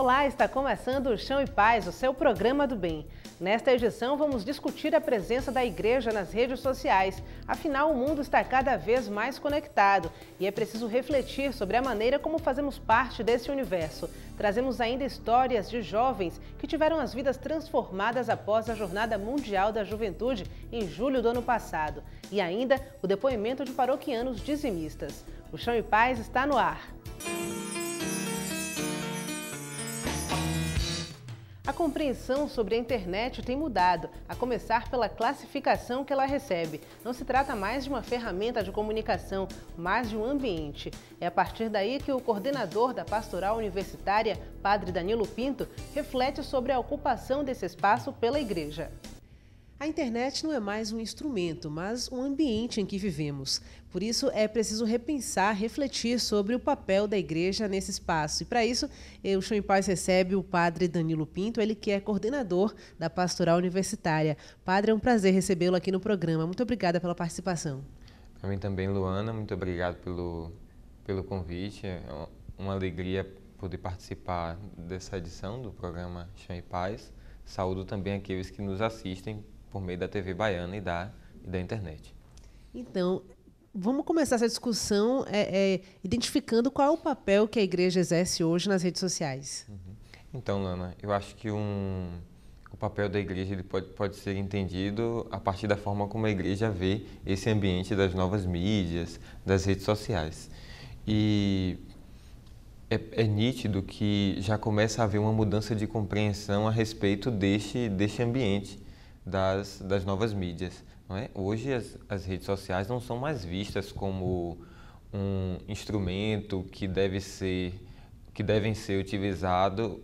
Olá, está começando o Chão e Paz, o seu programa do bem. Nesta edição vamos discutir a presença da igreja nas redes sociais. Afinal, o mundo está cada vez mais conectado e é preciso refletir sobre a maneira como fazemos parte desse universo. Trazemos ainda histórias de jovens que tiveram as vidas transformadas após a Jornada Mundial da Juventude em julho do ano passado. E ainda o depoimento de paroquianos dizimistas. O Chão e Paz está no ar. A compreensão sobre a internet tem mudado, a começar pela classificação que ela recebe. Não se trata mais de uma ferramenta de comunicação, mas de um ambiente. É a partir daí que o coordenador da Pastoral Universitária, Padre Danilo Pinto, reflete sobre a ocupação desse espaço pela igreja. A internet não é mais um instrumento, mas um ambiente em que vivemos. Por isso, é preciso repensar, refletir sobre o papel da igreja nesse espaço. E para isso, o Chão e Paz recebe o Padre Danilo Pinto, ele que é coordenador da Pastoral Universitária. Padre, é um prazer recebê-lo aqui no programa. Muito obrigada pela participação. Para mim também, Luana, muito obrigado pelo convite. É uma alegria poder participar dessa edição do programa Chão e Paz. Saúdo também aqueles que nos assistem por meio da TV Baiana e da internet. Então, vamos começar essa discussão identificando qual é o papel que a igreja exerce hoje nas redes sociais. Então, Lana, eu acho que o papel da igreja ele pode ser entendido a partir da forma como a igreja vê esse ambiente das novas mídias, das redes sociais. E é nítido que já começa a haver uma mudança de compreensão a respeito deste ambiente das novas mídias. Não é? Hoje as redes sociais não são mais vistas como um instrumento que deve ser utilizado,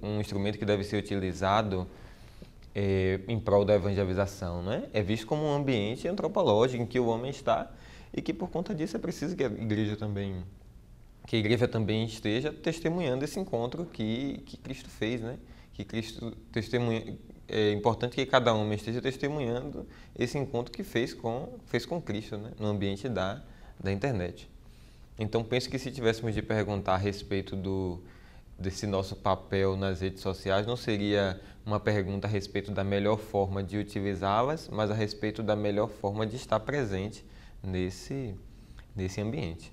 em prol da evangelização. Não é? É visto como um ambiente antropológico em que o homem está e que por conta disso é preciso que a igreja também esteja testemunhando esse encontro que Cristo fez, né? Que Cristo testemunha. É importante que cada homem esteja testemunhando esse encontro que fez com Cristo, né? No ambiente da internet. Então, penso que se tivéssemos de perguntar a respeito desse nosso papel nas redes sociais, não seria uma pergunta a respeito da melhor forma de utilizá-las, mas a respeito da melhor forma de estar presente nesse ambiente.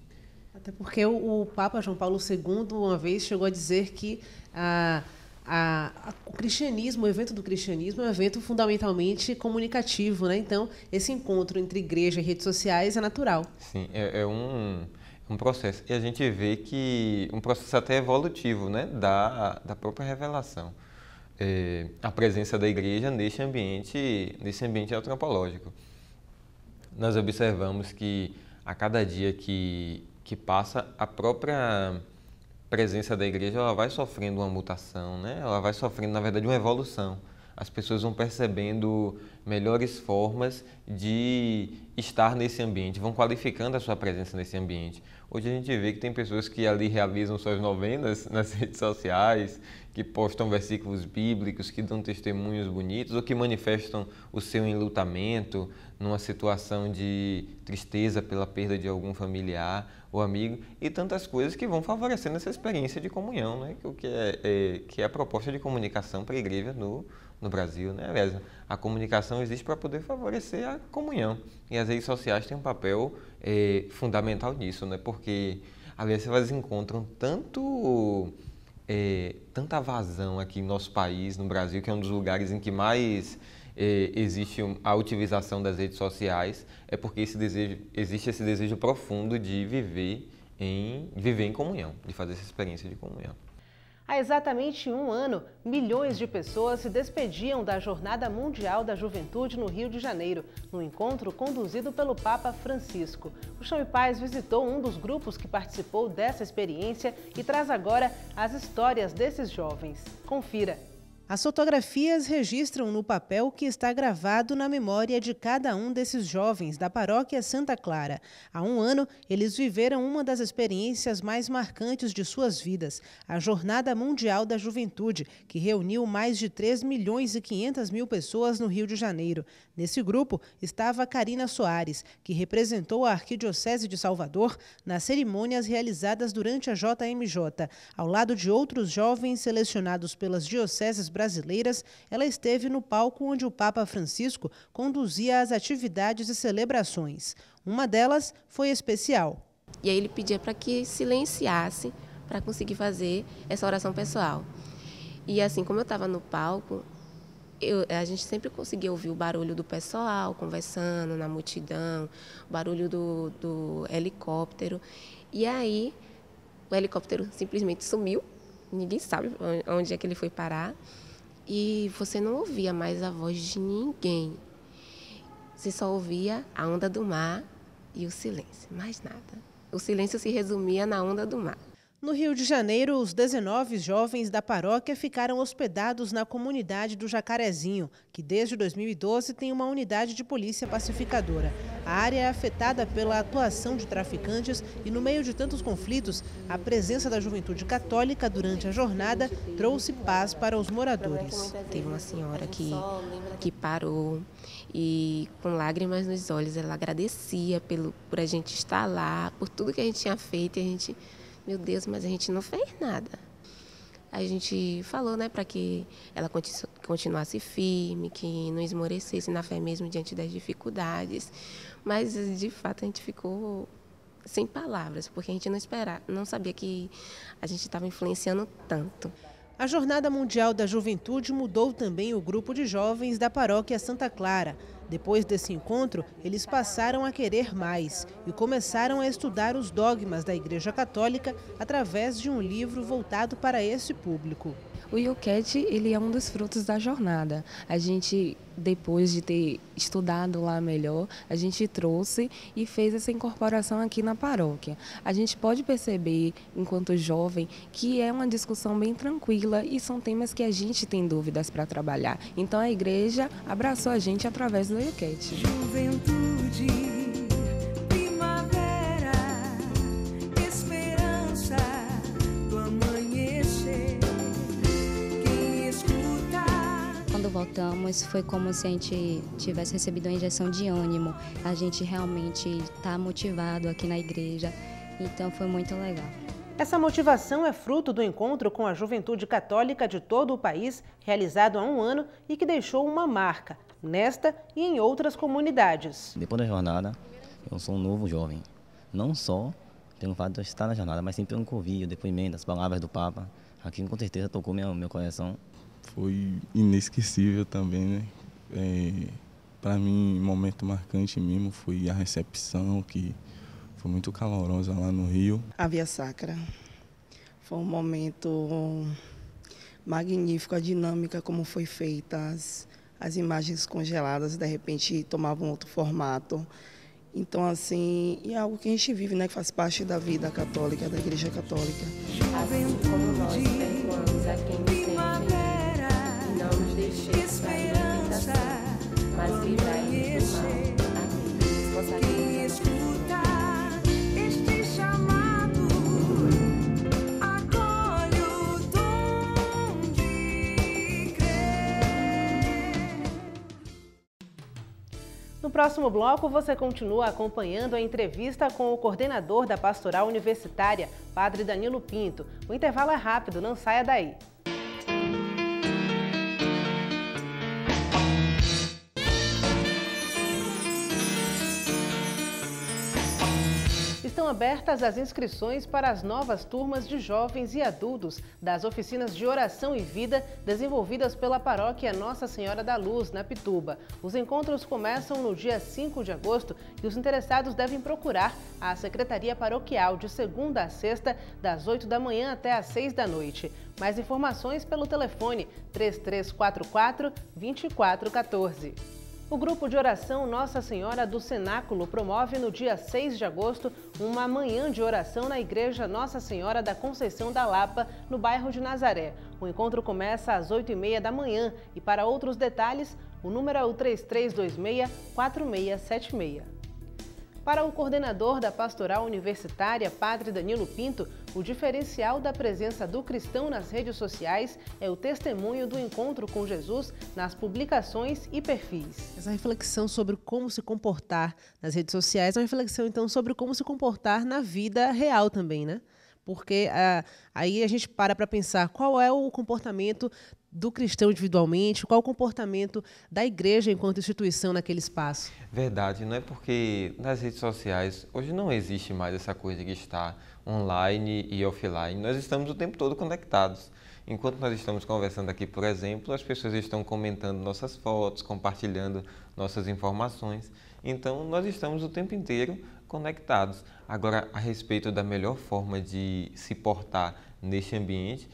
Até porque o Papa João Paulo II, uma vez, chegou a dizer que o cristianismo, o evento do cristianismo é um evento fundamentalmente comunicativo, né? Então, esse encontro entre igreja e redes sociais é natural. Sim, é um processo. E a gente vê que um processo até evolutivo, né? Da própria revelação. A presença da igreja nesse ambiente antropológico. Nós observamos que a cada dia que passa, a própria presença da igreja ela vai sofrendo uma mutação, né? Ela vai sofrendo, na verdade, uma evolução. As pessoas vão percebendo melhores formas de estar nesse ambiente, vão qualificando a sua presença nesse ambiente. Hoje a gente vê que tem pessoas que ali realizam suas novenas nas redes sociais, que postam versículos bíblicos, que dão testemunhos bonitos ou que manifestam o seu enlutamento numa situação de tristeza pela perda de algum familiar ou amigo e tantas coisas que vão favorecendo essa experiência de comunhão, né? Que é a proposta de comunicação para a igreja no Brasil, né? Aliás, a comunicação existe para poder favorecer a comunhão e as redes sociais têm um papel fundamental nisso, né? Porque aliás elas encontram tanta vazão aqui no nosso país, no Brasil, que é um dos lugares em que mais existe a utilização das redes sociais, é porque existe esse desejo profundo de viver em comunhão, de fazer essa experiência de comunhão. Há exatamente um ano, milhões de pessoas se despediam da Jornada Mundial da Juventude no Rio de Janeiro, num encontro conduzido pelo Papa Francisco. O Chão e Paz visitou um dos grupos que participou dessa experiência e traz agora as histórias desses jovens. Confira! As fotografias registram no papel o que está gravado na memória de cada um desses jovens da paróquia Santa Clara. Há um ano, eles viveram uma das experiências mais marcantes de suas vidas, a Jornada Mundial da Juventude, que reuniu mais de 3.500.000 pessoas no Rio de Janeiro. Nesse grupo estava Karina Soares, que representou a Arquidiocese de Salvador nas cerimônias realizadas durante a JMJ. Ao lado de outros jovens selecionados pelas dioceses brasileiras, ela esteve no palco onde o Papa Francisco conduzia as atividades e celebrações. Uma delas foi especial. E aí ele pedia para que silenciasse para conseguir fazer essa oração pessoal. E assim, como eu estava no palco, a gente sempre conseguia ouvir o barulho do pessoal conversando na multidão, o barulho do helicóptero. E aí o helicóptero simplesmente sumiu, ninguém sabe onde é que ele foi parar. E você não ouvia mais a voz de ninguém. Você só ouvia a onda do mar e o silêncio, mais nada. O silêncio se resumia na onda do mar. No Rio de Janeiro, os 19 jovens da paróquia ficaram hospedados na comunidade do Jacarezinho, que desde 2012 tem uma unidade de polícia pacificadora. A área é afetada pela atuação de traficantes e, no meio de tantos conflitos, a presença da juventude católica durante a jornada trouxe paz para os moradores. Teve uma senhora que parou e, com lágrimas nos olhos, ela agradecia por a gente estar lá, por tudo que a gente tinha feito. E a gente... Meu Deus, mas a gente não fez nada. A gente falou, para que ela continuasse firme, que não esmorecesse na fé mesmo diante das dificuldades. Mas, de fato, a gente ficou sem palavras, porque a gente não sabia que a gente estava influenciando tanto. A Jornada Mundial da Juventude mudou também o grupo de jovens da paróquia Santa Clara. Depois desse encontro, eles passaram a querer mais e começaram a estudar os dogmas da Igreja Católica através de um livro voltado para esse público. O YouCat, ele é um dos frutos da jornada. A gente, depois de ter estudado lá melhor, a gente trouxe e fez essa incorporação aqui na paróquia. A gente pode perceber, enquanto jovem, que é uma discussão bem tranquila e são temas que a gente tem dúvidas para trabalhar. Então a igreja abraçou a gente através do YouCat. Juventude. Quando voltamos, foi como se a gente tivesse recebido uma injeção de ânimo. A gente realmente está motivado aqui na igreja, então foi muito legal. Essa motivação é fruto do encontro com a juventude católica de todo o país, realizado há um ano e que deixou uma marca, nesta e em outras comunidades. Depois da jornada, eu sou um novo jovem. Não só pelo fato de eu estar na jornada, mas sim pelo que eu ouvi, o depoimento, as palavras do Papa. Aquilo com certeza tocou meu coração. Foi inesquecível também, né? Para mim, um momento marcante mesmo foi a recepção, que foi muito calorosa lá no Rio. A Via Sacra foi um momento magnífico, a dinâmica como foi feita, as imagens congeladas de repente tomavam outro formato. Então, assim, é algo que a gente vive, que faz parte da vida católica, da Igreja Católica. Assim como nós perdoamos a quem nos tem ofendido, e não nos deixeis cair em tentação, mas livrai-nos do mal. Amém. Vossa Escuta este chamado, acolhe o dom de crer. No próximo bloco, você continua acompanhando a entrevista com o coordenador da Pastoral Universitária, Padre Danilo Pinto. O intervalo é rápido, não saia daí. Estão abertas as inscrições para as novas turmas de jovens e adultos das oficinas de oração e vida desenvolvidas pela paróquia Nossa Senhora da Luz, na Pituba. Os encontros começam no dia 5 de agosto e os interessados devem procurar a Secretaria Paroquial de segunda a sexta, das 8 da manhã até às 6 da noite. Mais informações pelo telefone 3344-2414. O grupo de oração Nossa Senhora do Cenáculo promove no dia 6 de agosto uma manhã de oração na Igreja Nossa Senhora da Conceição da Lapa, no bairro de Nazaré. O encontro começa às 8h30 da manhã e para outros detalhes, o número é o 3326-4676. Para o coordenador da Pastoral Universitária, Padre Danilo Pinto, o diferencial da presença do cristão nas redes sociais é o testemunho do encontro com Jesus nas publicações e perfis. Essa reflexão sobre como se comportar nas redes sociais é uma reflexão, então, sobre como se comportar na vida real também, né? Porque aí a gente para pensar qual é o comportamento do cristão individualmente, qual o comportamento da igreja enquanto instituição naquele espaço. Verdade, não é porque nas redes sociais hoje não existe mais essa coisa de estar online e offline. Nós estamos o tempo todo conectados. Enquanto nós estamos conversando aqui, por exemplo, as pessoas estão comentando nossas fotos, compartilhando nossas informações. Então, nós estamos o tempo inteiro conectados. Agora, a respeito da melhor forma de se portar neste ambiente,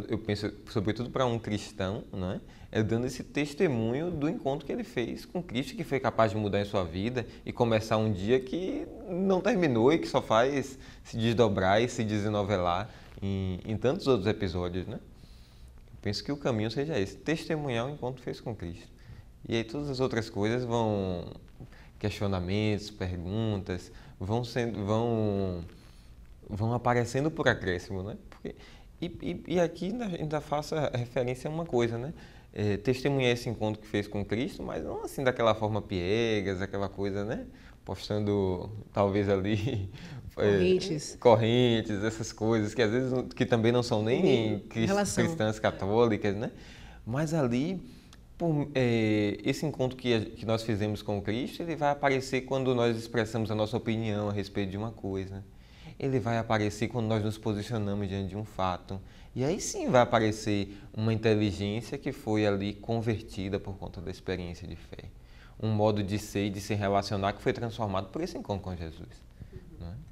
eu penso, sobretudo para um cristão, né? É dando esse testemunho do encontro que ele fez com Cristo, que foi capaz de mudar em sua vida e começar um dia que não terminou e que só faz se desdobrar e se desenovelar em tantos outros episódios, né? Eu penso que o caminho seja esse, testemunhar o encontro que fez com Cristo. E aí todas as outras coisas questionamentos, perguntas, vão aparecendo por acréscimo, né? E aqui ainda faço referência a uma coisa, né? Testemunhar esse encontro que fez com Cristo, mas não assim daquela forma piegas, aquela coisa, né? Postando talvez ali correntes, essas coisas que às vezes que também não são nem cristãs católicas, né? Mas ali esse encontro que nós fizemos com Cristo, ele vai aparecer quando nós expressamos a nossa opinião a respeito de uma coisa. Ele vai aparecer quando nós nos posicionamos diante de um fato. E aí sim vai aparecer uma inteligência que foi ali convertida por conta da experiência de fé. Um modo de ser e de se relacionar que foi transformado por esse encontro com Jesus.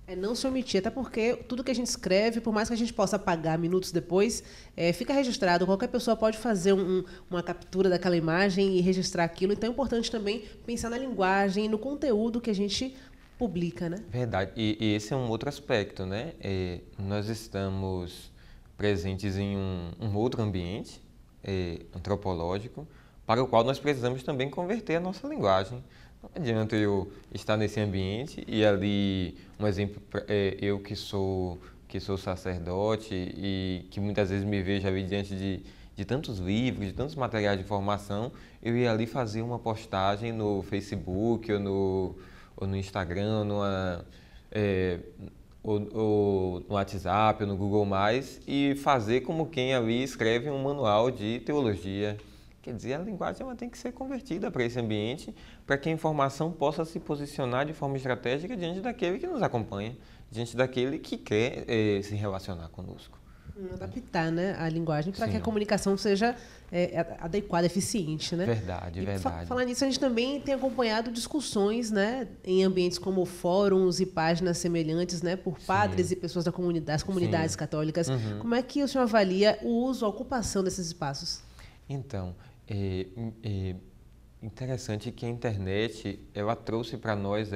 É não se omitir, até porque tudo que a gente escreve, por mais que a gente possa apagar minutos depois, fica registrado. Qualquer pessoa pode fazer uma captura daquela imagem e registrar aquilo. Então é importante também pensar na linguagem e no conteúdo que a gente publica, né? Verdade. E esse é um outro aspecto, né? Nós estamos presentes em um outro ambiente antropológico, para o qual nós precisamos também converter a nossa linguagem. Não adianta eu estar nesse ambiente e ali, um exemplo, eu que sou sacerdote e que muitas vezes me vejo ali diante de tantos livros, de tantos materiais de formação, eu ia ali fazer uma postagem no Facebook ou no Instagram, ou no WhatsApp, ou no Google+, e fazer como quem ali escreve um manual de teologia. Quer dizer, a linguagem ela tem que ser convertida para esse ambiente, para que a informação possa se posicionar de forma estratégica diante daquele que nos acompanha, diante daquele que quer se relacionar conosco. Adaptar, né, a linguagem para que a comunicação seja adequada, eficiente, né? Verdade. Falando nisso, a gente também tem acompanhado discussões, né, em ambientes como fóruns e páginas semelhantes, né, por padres e pessoas das comunidades católicas. Uhum. Como é que o senhor avalia o uso, a ocupação desses espaços? Então, interessante que a internet ela trouxe para nós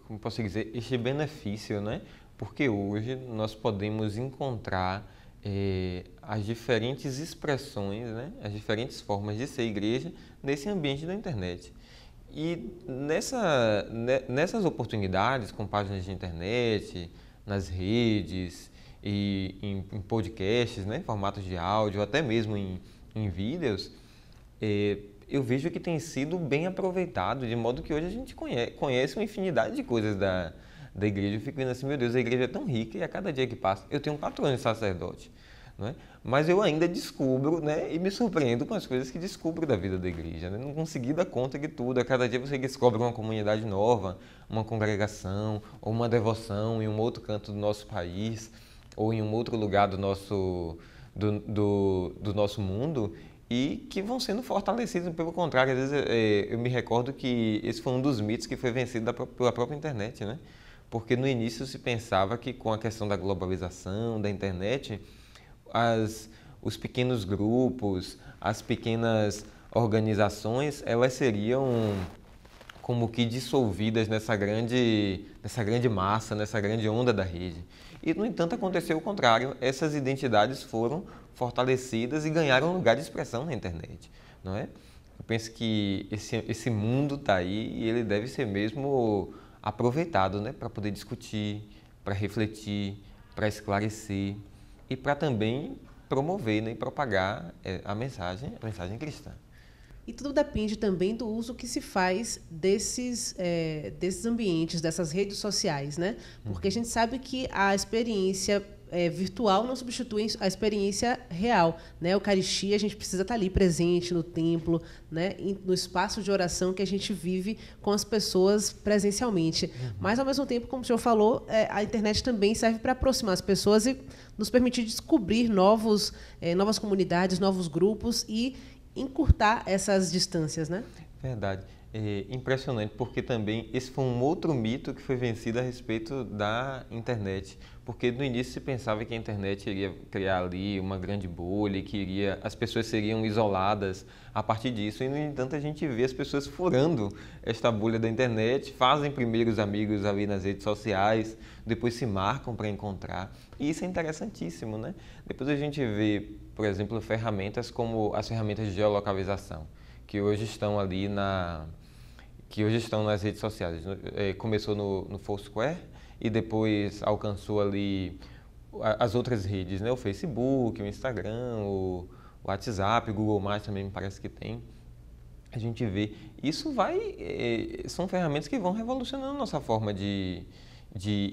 como posso dizer, este benefício, né? Porque hoje nós podemos encontrar as diferentes expressões, né? As diferentes formas de ser igreja nesse ambiente da internet. E nessas oportunidades, com páginas de internet, nas redes e em podcasts, né? Formatos de áudio, até mesmo em vídeos, eu vejo que tem sido bem aproveitado, de modo que hoje a gente conhece uma infinidade de coisas da igreja. Eu fico vendo assim, meu Deus, a igreja é tão rica e a cada dia que passa, eu tenho 4 anos de sacerdote, né? Mas eu ainda descubro, né, e me surpreendo com as coisas que descubro da vida da igreja, né? Não consegui dar conta de tudo. A cada dia você descobre uma comunidade nova, uma congregação ou uma devoção em um outro canto do nosso país ou em um outro lugar do nosso mundo, e que vão sendo fortalecidos. Pelo contrário, às vezes eu me recordo que esse foi um dos mitos que foi vencido pela própria internet, né? Porque no início se pensava que com a questão da globalização, da internet, os pequenos grupos, as pequenas organizações, elas seriam como que dissolvidas nessa grande massa, nessa grande onda da rede. E, no entanto, aconteceu o contrário. Essas identidades foram fortalecidas e ganharam lugar de expressão na internet, não é? Eu penso que esse mundo está aí e ele deve ser mesmo aproveitado, né, para poder discutir, para refletir, para esclarecer e para também promover, né, e propagar a mensagem cristã. E tudo depende também do uso que se faz desses ambientes, dessas redes sociais, né? Porque a gente sabe que a experiência virtual não substitui a experiência real, né? A Eucaristia, a gente precisa estar ali presente no templo, né? No espaço de oração que a gente vive com as pessoas presencialmente. Mas, ao mesmo tempo, como o senhor falou, a internet também serve para aproximar as pessoas e nos permitir descobrir novas comunidades, novos grupos e encurtar essas distâncias, né? Verdade. É impressionante, porque também esse foi um outro mito que foi vencido a respeito da internet. Porque no início se pensava que a internet iria criar ali uma grande bolha, que as pessoas seriam isoladas a partir disso. E, no entanto, a gente vê as pessoas furando esta bolha da internet, fazem primeiros amigos ali nas redes sociais, depois se marcam para encontrar. E isso é interessantíssimo, né? Depois a gente vê, por exemplo, ferramentas como as ferramentas de geolocalização, que hoje estão ali nas redes sociais. Começou no Foursquare e depois alcançou ali as outras redes, né? O Facebook, o Instagram, o WhatsApp, o Google+, também me parece que tem. A gente vê, isso são ferramentas que vão revolucionando a nossa forma de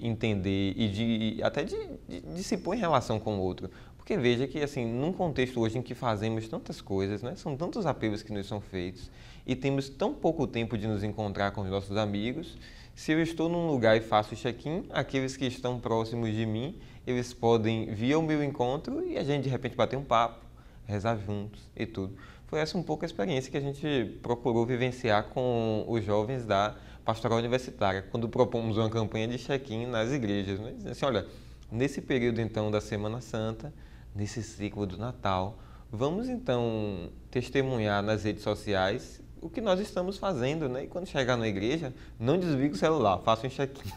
entender e até de se pôr em relação com o outro. Porque veja que, assim, num contexto hoje em que fazemos tantas coisas, né? São tantos apelos que nos são feitos e temos tão pouco tempo de nos encontrar com os nossos amigos, se eu estou num lugar e faço check-in, aqueles que estão próximos de mim, eles podem vir ao meu encontro e a gente, de repente, bater um papo, rezar juntos e tudo. Foi essa um pouco a experiência que a gente procurou vivenciar com os jovens da Pastoral Universitária, quando propomos uma campanha de check-in nas igrejas, né? Dizendo assim, olha, nesse período, então, da Semana Santa, nesse ciclo do Natal, vamos, então, testemunhar nas redes sociais o que nós estamos fazendo, né? E quando chegar na igreja, não desligue o celular, faça um check-in.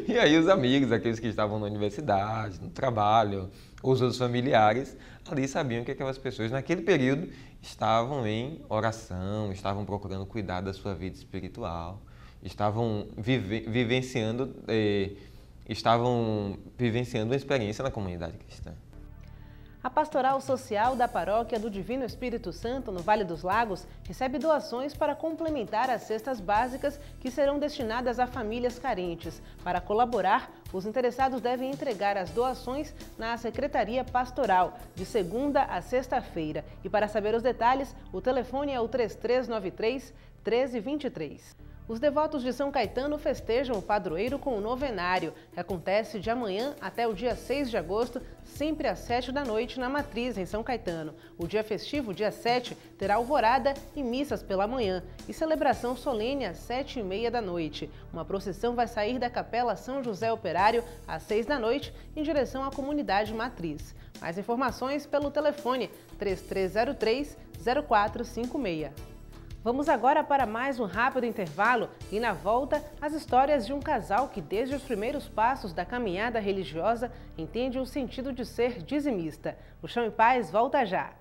E aí os amigos, aqueles que estavam na universidade, no trabalho, os outros familiares, ali sabiam que aquelas pessoas, naquele período, estavam em oração, estavam procurando cuidar da sua vida espiritual, estavam vivenciando uma experiência na comunidade cristã. A Pastoral Social da Paróquia do Divino Espírito Santo, no Vale dos Lagos, recebe doações para complementar as cestas básicas que serão destinadas a famílias carentes. Para colaborar, os interessados devem entregar as doações na Secretaria Pastoral, de segunda a sexta-feira. E para saber os detalhes, o telefone é o 3393-1323. Os devotos de São Caetano festejam o padroeiro com o novenário, que acontece de amanhã até o dia 6 de agosto, sempre às 7 da noite, na Matriz, em São Caetano. O dia festivo, dia 7, terá alvorada e missas pela manhã e celebração solene às 7h30 da noite. Uma procissão vai sair da Capela São José Operário às 6 da noite, em direção à comunidade Matriz. Mais informações pelo telefone 3303-0456. Vamos agora para mais um rápido intervalo e, na volta, as histórias de um casal que, desde os primeiros passos da caminhada religiosa, entende o sentido de ser dizimista. O Chão em Paz volta já.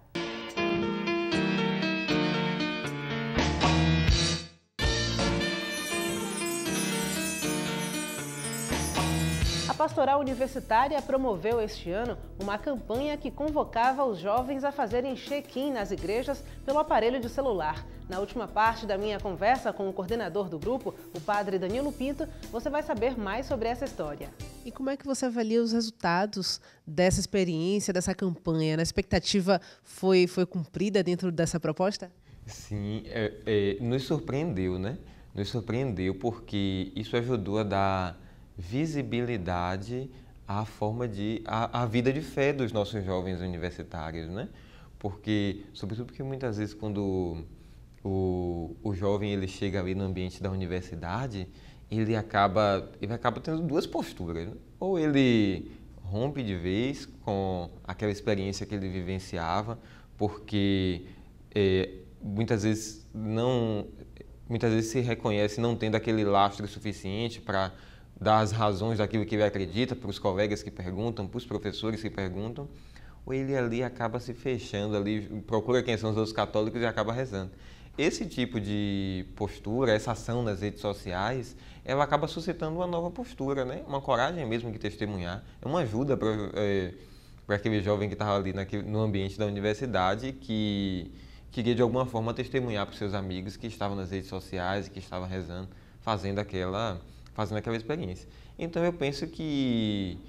A Pastoral Universitária promoveu este ano uma campanha que convocava os jovens a fazerem check-in nas igrejas pelo aparelho de celular. Na última parte da minha conversa com o coordenador do grupo, o padre Danilo Pinto, você vai saber mais sobre essa história. E como é que você avalia os resultados dessa experiência, dessa campanha? A expectativa foi cumprida dentro dessa proposta? Sim, nos surpreendeu, né? Nos surpreendeu porque isso ajudou a dar visibilidade à à vida de fé dos nossos jovens universitários, né? Sobretudo porque muitas vezes quando o jovem ele chega ali no ambiente da universidade, ele acaba tendo duas posturas, né? Ou ele rompe de vez com aquela experiência que ele vivenciava, porque muitas vezes se reconhece não tendo aquele lastro suficiente para dar as razões daquilo que ele acredita para os colegas que perguntam, para os professores que perguntam, ou ele ali acaba se fechando ali, procura quem são os outros católicos e acaba rezando. Esse tipo de postura, essa ação nas redes sociais, ela acaba suscitando uma nova postura, né? Uma coragem mesmo de testemunhar, é uma ajuda para aquele jovem que estava ali no ambiente da universidade que queria de alguma forma testemunhar para os seus amigos que estavam nas redes sociais e que estavam rezando, fazendo aquela experiência. Então eu penso que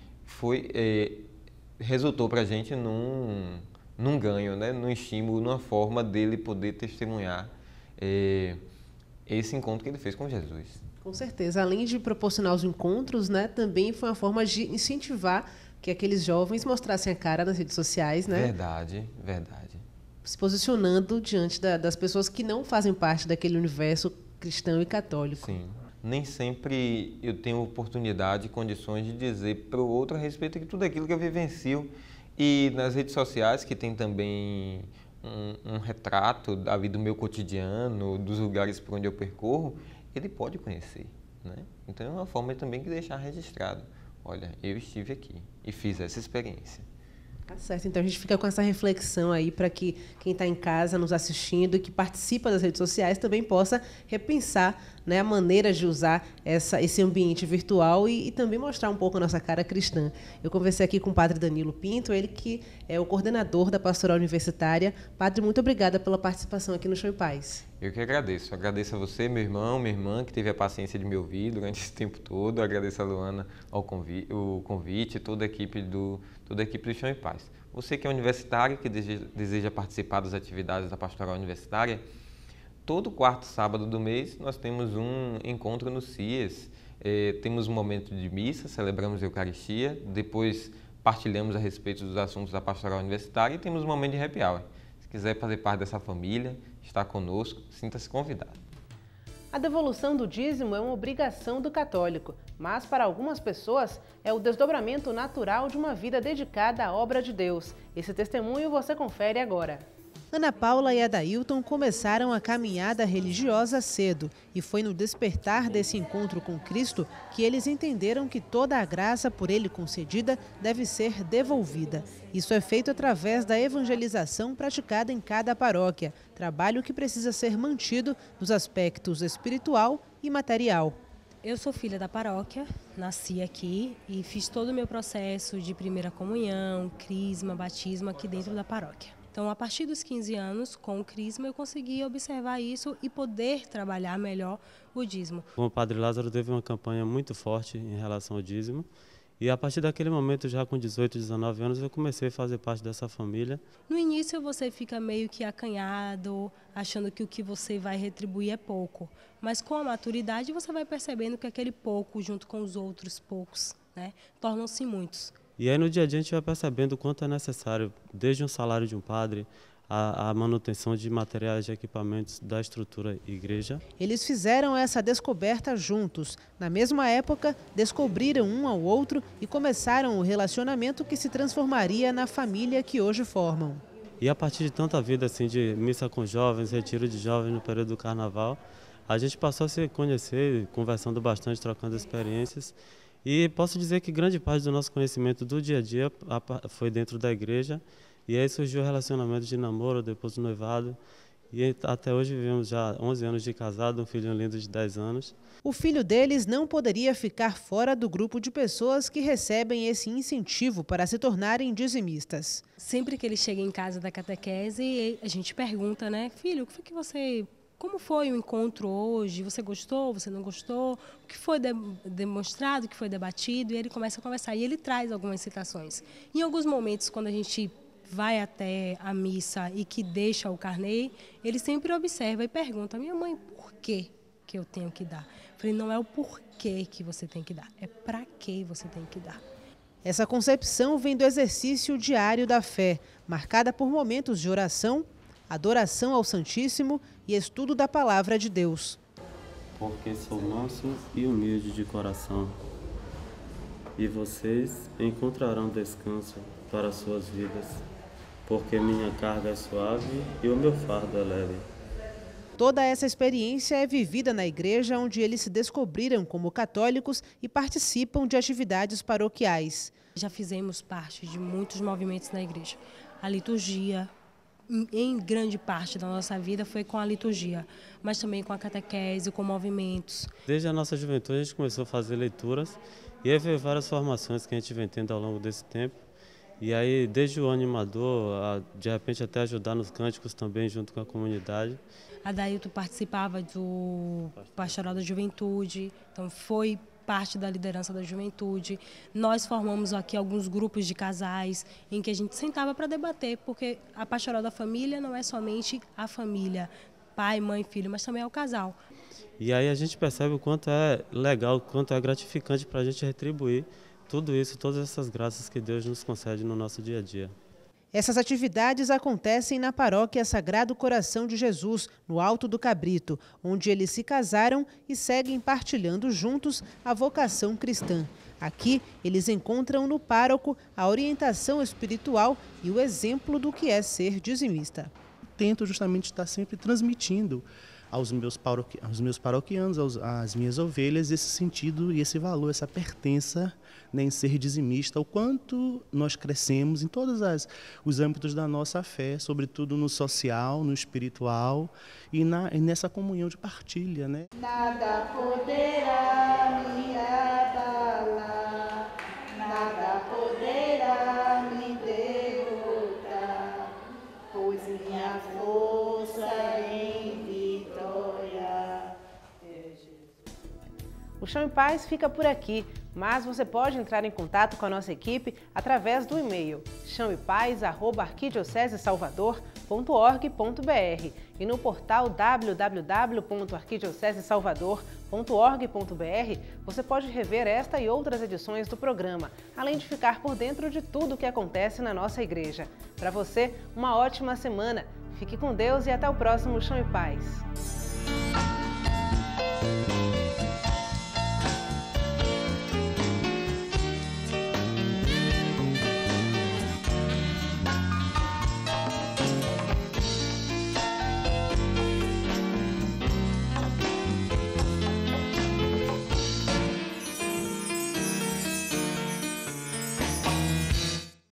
resultou para a gente num ganho, né? Num estímulo, numa forma dele poder testemunhar esse encontro que ele fez com Jesus. Com certeza. Além de proporcionar os encontros, né, também foi uma forma de incentivar que aqueles jovens mostrassem a cara nas redes sociais, né? Verdade, verdade. Se posicionando diante das pessoas que não fazem parte daquele universo cristão e católico. Sim. Nem sempre eu tenho oportunidade e condições de dizer para o outro a respeito de tudo aquilo que eu vivencio. E nas redes sociais, que tem também um retrato da vida do meu cotidiano, dos lugares por onde eu percorro, ele pode conhecer, né? Então é uma forma também de deixar registrado. Olha, eu estive aqui e fiz essa experiência. Tá certo, então a gente fica com essa reflexão aí para que quem está em casa nos assistindo e que participa das redes sociais também possa repensar, né, a maneira de usar esse ambiente virtual e também mostrar um pouco a nossa cara cristã. Eu conversei aqui com o padre Danilo Pinto, ele que é o coordenador da Pastoral Universitária. Padre, muito obrigada pela participação aqui no Show em Paz. Eu que agradeço. Agradeço a você, meu irmão, minha irmã, que teve a paciência de me ouvir durante esse tempo todo. Agradeço a Luana o convite, toda a equipe do Show em Paz. Você que é universitário, que deseja participar das atividades da Pastoral Universitária, todo quarto sábado do mês nós temos um encontro no CIES. Temos um momento de missa, celebramos a Eucaristia, depois partilhamos a respeito dos assuntos da Pastoral Universitária e temos um momento de happy hour. Se quiser fazer parte dessa família, estar conosco, sinta-se convidado. A devolução do dízimo é uma obrigação do católico, mas para algumas pessoas é o desdobramento natural de uma vida dedicada à obra de Deus. Esse testemunho você confere agora. Ana Paula e Adailton começaram a caminhada religiosa cedo e foi no despertar desse encontro com Cristo que eles entenderam que toda a graça por ele concedida deve ser devolvida. Isso é feito através da evangelização praticada em cada paróquia, trabalho que precisa ser mantido nos aspectos espiritual e material. Eu sou filha da paróquia, nasci aqui e fiz todo o meu processo de primeira comunhão, crisma, batismo aqui dentro da paróquia. Então, a partir dos 15 anos, com o crisma, eu consegui observar isso e poder trabalhar melhor o dízimo. O Padre Lázaro teve uma campanha muito forte em relação ao dízimo. E a partir daquele momento, já com 18, 19 anos, eu comecei a fazer parte dessa família. No início você fica meio que acanhado, achando que o que você vai retribuir é pouco. Mas com a maturidade você vai percebendo que aquele pouco, junto com os outros poucos, né, tornam-se muitos. E aí no dia a dia a gente vai percebendo o quanto é necessário, desde um salário de um padre, a manutenção de materiais e equipamentos da estrutura igreja. Eles fizeram essa descoberta juntos. Na mesma época, descobriram um ao outro e começaram o relacionamento que se transformaria na família que hoje formam. E a partir de tanta vida assim, de missa com jovens, retiro de jovens no período do carnaval, a gente passou a se conhecer, conversando bastante, trocando experiências. E posso dizer que grande parte do nosso conhecimento do dia a dia foi dentro da igreja. E aí surgiu o relacionamento de namoro, depois do noivado. E até hoje vivemos já 11 anos de casado, um filhinho lindo de 10 anos. O filho deles não poderia ficar fora do grupo de pessoas que recebem esse incentivo para se tornarem dizimistas. Sempre que ele chega em casa da catequese, a gente pergunta, né, filho, o que foi que você... Como foi o encontro hoje? Você gostou? Você não gostou? O que foi demonstrado? O que foi debatido? E ele começa a conversar. E ele traz algumas citações. Em alguns momentos, quando a gente vai até a missa e que deixa o carnê, ele sempre observa e pergunta, minha mãe, por que eu tenho que dar? Eu falei, não é o porquê que você tem que dar, é para que você tem que dar. Essa concepção vem do exercício diário da fé, marcada por momentos de oração, adoração ao Santíssimo e estudo da Palavra de Deus. Porque sou manso e humilde de coração, e vocês encontrarão descanso para suas vidas, porque minha carga é suave e o meu fardo é leve. Toda essa experiência é vivida na igreja, onde eles se descobriram como católicos e participam de atividades paroquiais. Já fizemos parte de muitos movimentos na igreja. A liturgia, em grande parte da nossa vida, foi com a liturgia, mas também com a catequese, com movimentos. Desde a nossa juventude a gente começou a fazer leituras e aí veio várias formações que a gente vem tendo ao longo desse tempo. E aí, desde o animador, de repente até ajudar nos cânticos também junto com a comunidade. A Dailton participava do Pastoral da Juventude, então foi parte da liderança da juventude. Nós formamos aqui alguns grupos de casais em que a gente sentava para debater, porque a Pastoral da Família não é somente a família, pai, mãe, filho, mas também é o casal. E aí a gente percebe o quanto é legal, o quanto é gratificante para a gente retribuir tudo isso, todas essas graças que Deus nos concede no nosso dia a dia. Essas atividades acontecem na paróquia Sagrado Coração de Jesus, no Alto do Cabrito, onde eles se casaram e seguem partilhando juntos a vocação cristã. Aqui, eles encontram no pároco a orientação espiritual e o exemplo do que é ser dizimista. Tento justamente estar sempre transmitindo aos meus paroquianos, às minhas ovelhas, esse sentido e esse valor, essa pertença, né, em ser dizimista, o quanto nós crescemos em todos os âmbitos da nossa fé, sobretudo no social, no espiritual e nessa comunhão de partilha. Né? Nada poderá me abalar, nada poderá me derrotar, pois minha força em vitória é Jesus. O Chão em Paz fica por aqui, mas você pode entrar em contato com a nossa equipe através do e-mail chãoepaz@arquidiocesesalvador.org.br e no portal www.arquidiocesesalvador.org.br você pode rever esta e outras edições do programa, além de ficar por dentro de tudo o que acontece na nossa igreja. Para você, uma ótima semana. Fique com Deus e até o próximo Chão em Paz.